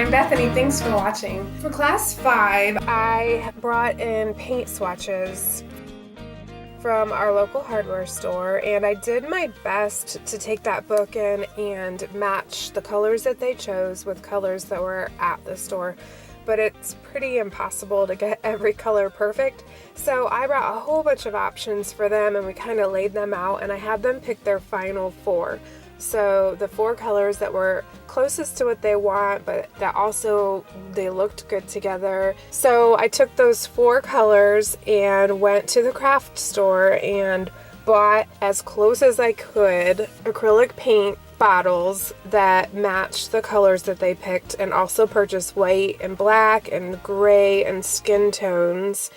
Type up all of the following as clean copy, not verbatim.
I'm Bethany. Thanks for watching. For class 5, I brought in paint swatches from our local hardware store, and I did my best to take that book in and match the colors that they chose with colors that were at the store. But it's pretty impossible to get every color perfect. So I brought a whole bunch of options for them, and we kind of laid them out, and I had them pick their final 4. So the 4 colors that were closest to what they want, but that also they looked good together. So I took those 4 colors and went to the craft store and bought, as close as I could, acrylic paint bottles that matched the colors that they picked, and also purchased white and black and gray and skin tones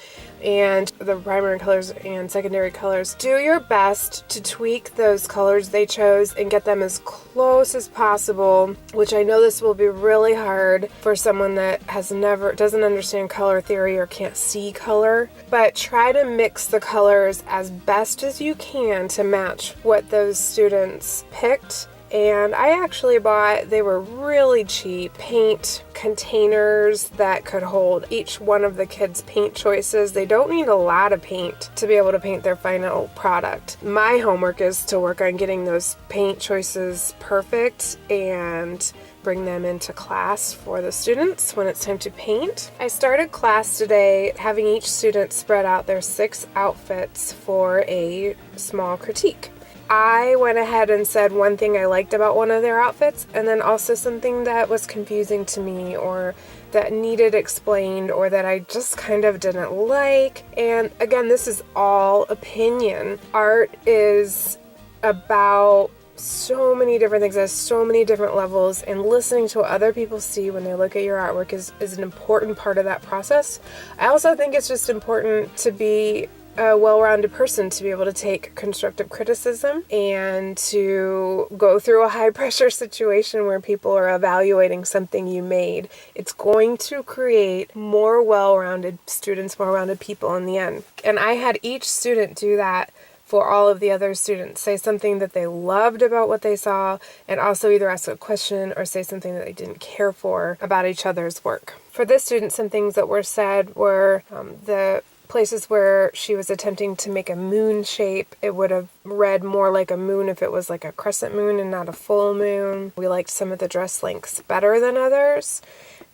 and the primary colors and secondary colors. Do your best to tweak those colors they chose and get them as close as possible, which I know this will be really hard for someone that doesn't understand color theory or can't see color, but try to mix the colors as best as you can to match what those students picked. And I actually bought, they were really cheap, paint containers that could hold each one of the kids' paint choices. They don't need a lot of paint to be able to paint their final product. My homework is to work on getting those paint choices perfect and bring them into class for the students when it's time to paint. I started class today having each student spread out their 6 outfits for a small critique. I went ahead and said one thing I liked about one of their outfits, and then also something that was confusing to me or that needed explained or that I just kind of didn't like. And again, this is all opinion. Art is about so many different things, has so many different levels, and listening to what other people see when they look at your artwork is an important part of that process. I also think it's just important to be a well-rounded person, to be able to take constructive criticism and to go through a high-pressure situation where people are evaluating something you made. It's going to create more well-rounded students, more rounded people in the end. And I had each student do that for all of the other students. Say something that they loved about what they saw, and also either ask a question or say something that they didn't care for about each other's work. For this student, some things that were said were the places where she was attempting to make a moon shape. It would have read more like a moon if it was like a crescent moon and not a full moon. We liked some of the dress lengths better than others.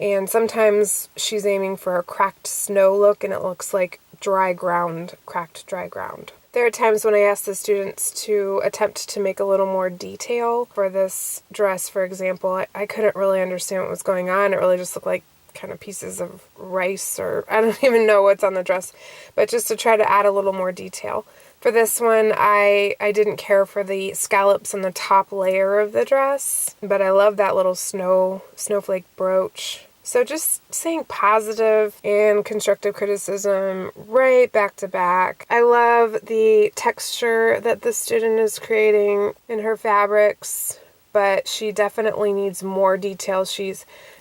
And sometimes she's aiming for a cracked snow look, and it looks like dry ground, cracked dry ground. There are times when I ask the students to attempt to make a little more detail. For this dress, for example, I couldn't really understand what was going on. It really just looked like kind of pieces of rice, or I don't even know what's on the dress, but just to try to add a little more detail. For this one, I didn't care for the scallops on the top layer of the dress, but I love that little snowflake brooch. So just saying positive and constructive criticism right back to back. I love the texture that the student is creating in her fabrics, but she definitely needs more detail.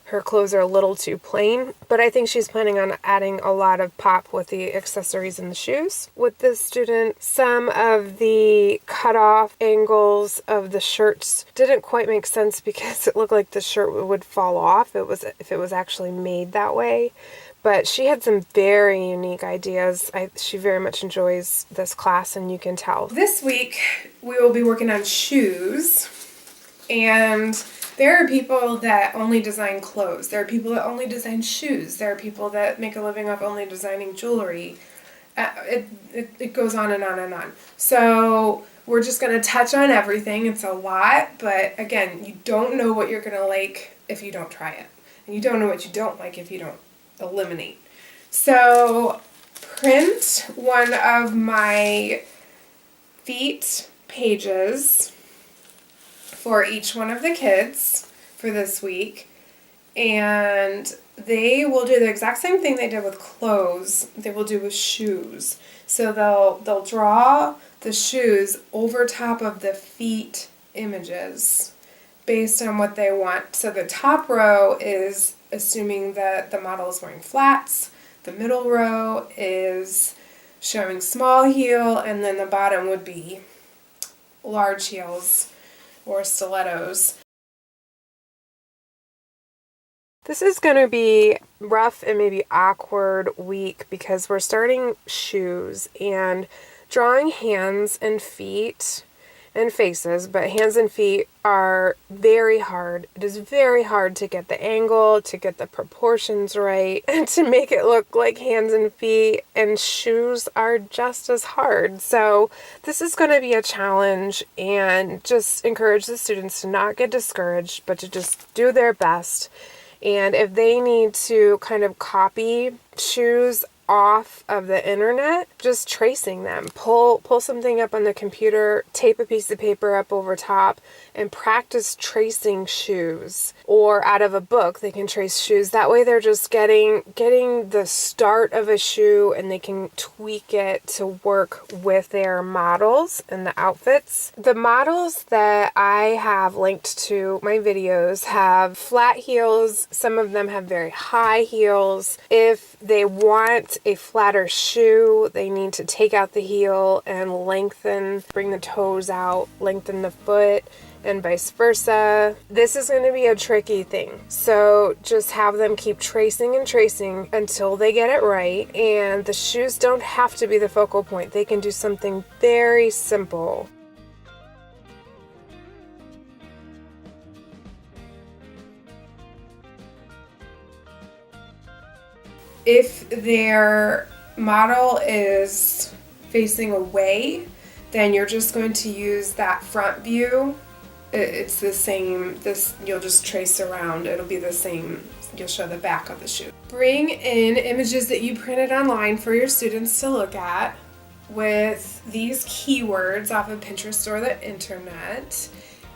Her clothes are a little too plain, but I think she's planning on adding a lot of pop with the accessories and the shoes. With this student, some of the cutoff angles of the shirts didn't quite make sense because it looked like the shirt would fall off if it was actually made that way. But she had some very unique ideas. She very much enjoys this class, and you can tell. This week, we will be working on shoes, and there are people that only design clothes. There are people that only design shoes. There are people that make a living off only designing jewelry. It goes on and on and on. So we're just going to touch on everything. It's a lot, but again, you don't know what you're going to like if you don't try it. And you don't know what you don't like if you don't eliminate. So print one of my feet pages for each one of the kids for this week, and they will do the exact same thing they did with clothes. They will do with shoes. So they'll draw the shoes over top of the feet images based on what they want. So the top row is assuming that the model is wearing flats. The middle row is showing small heel, and then the bottom would be large heels or stilettos. This is going to be rough and maybe awkward week because we're starting shoes and drawing hands and feet and faces, but hands and feet are very hard. It is very hard to get the angle, to get the proportions right, and to make it look like hands and feet, and shoes are just as hard. So this is going to be a challenge, and just encourage the students to not get discouraged, but to just do their best. And if they need to kind of copy shoes off of the internet, just tracing them. Pull something up on the computer, tape a piece of paper up over top, and practice tracing shoes. Or out of a book, they can trace shoes. That way they're just getting the start of a shoe, and they can tweak it to work with their models and the outfits. The models that I have linked to my videos have flat heels. Some of them have very high heels. If they want a flatter shoe, they need to take out the heel and bring the toes out, lengthen the foot, and vice versa. This is going to be a tricky thing. So just have them keep tracing and tracing until they get it right. And the shoes don't have to be the focal point. They can do something very simple. If their model is facing away, then you're just going to use that front view. It's the same, you'll just trace around, it'll be the same, you'll show the back of the shoe. Bring in images that you printed online for your students to look at with these keywords off of Pinterest or the internet.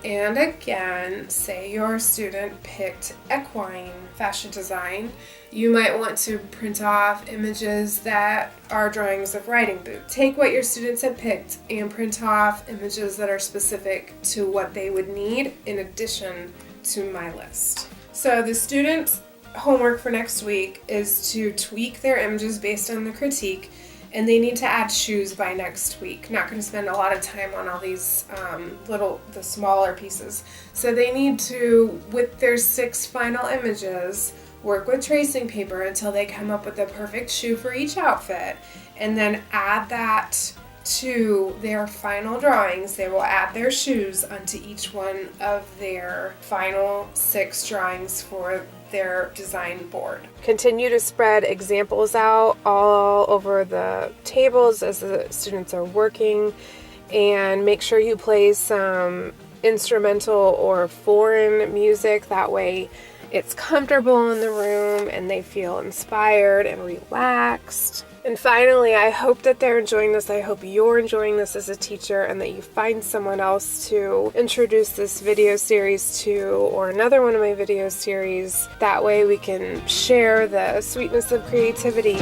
And again, say your student picked equine fashion design, you might want to print off images that are drawings of riding boots. Take what your students have picked and print off images that are specific to what they would need in addition to my list. So the students' homework for next week is to tweak their images based on the critique, and they need to add shoes by next week. Not going to spend a lot of time on all these the smaller pieces. So they need to, with their 6 final images, work with tracing paper until they come up with the perfect shoe for each outfit, and then add that to their final drawings. They will add their shoes onto each one of their final 6 drawings for their design board. Continue to spread examples out all over the tables as the students are working, and make sure you play some instrumental or foreign music. That way it's comfortable in the room and they feel inspired and relaxed. And finally, I hope that they're enjoying this. I hope you're enjoying this as a teacher, and that you find someone else to introduce this video series to, or another one of my video series. That way we can share the sweetness of creativity.